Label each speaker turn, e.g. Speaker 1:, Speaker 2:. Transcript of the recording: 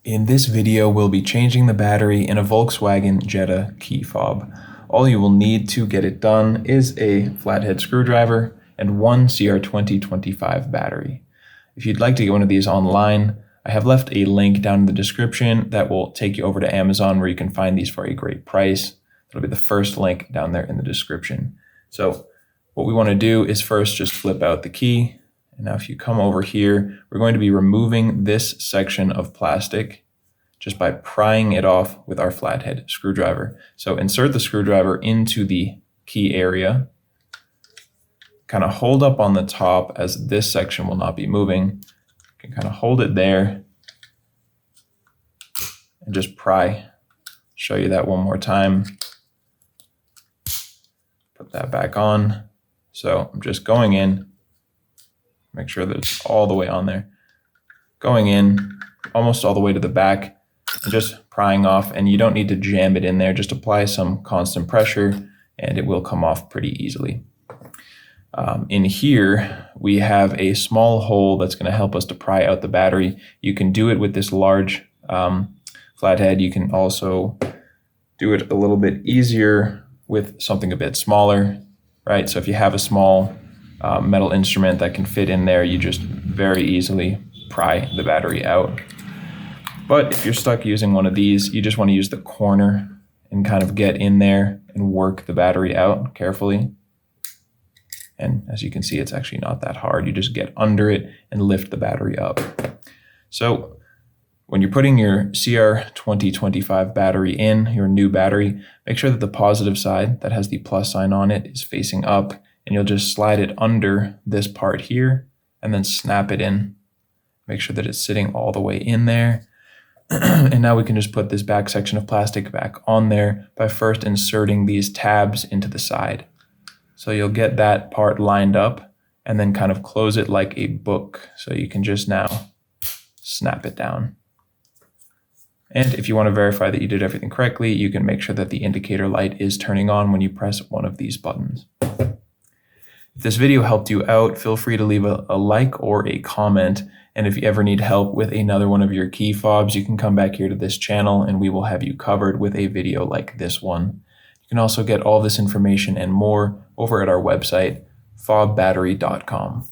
Speaker 1: In this video, we'll be changing the battery in a Volkswagen Jetta key fob. All you will need to get it done is a flathead screwdriver and one CR2025 battery. If you'd like to get one of these online, I have left a link down in the description that will take you over to Amazon where you can find these for a great price. That'll be the first link down there in the description. So what we want to do is first just flip out the key. And now if you come over here, we're going to be removing this section of plastic just by prying it off with our flathead screwdriver. So insert the screwdriver into the key area, kind of hold up on the top as this section will not be moving. You can kind of hold it there and just pry. Show you that one more time. Put that back on. So I'm just going in. Make sure that it's all the way on there. Going in almost all the way to the back and just prying off, and you don't need to jam it in there. Just apply some constant pressure and it will come off pretty easily. In here, we have a small hole that's going to help us to pry out the battery. You can do it with this large flathead. You can also do it a little bit easier with something a bit smaller, right? So if you have a small metal instrument that can fit in there, you just very easily pry the battery out. But if you're stuck using one of these, you just want to use the corner and kind of get in there and work the battery out carefully. And as you can see, it's actually not that hard. You just get under it and lift the battery up. So when you're putting your CR2025 battery in, your new battery, make sure that the positive side that has the plus sign on it is facing up. And you'll just slide it under this part here and then snap it in. Make sure that it's sitting all the way in there. And now we can just put this back section of plastic back on there by first inserting these tabs into the side. So you'll get that part lined up and then kind of close it like a book. So you can just now snap it down. And if you want to verify that you did everything correctly, you can make sure that the indicator light is turning on when you press one of these buttons. If this video helped you out, feel free to leave a like or a comment. And if you ever need help with another one of your key fobs, you can come back here to this channel and we will have you covered with a video like this one. You can also get all this information and more over at our website, FobBattery.com.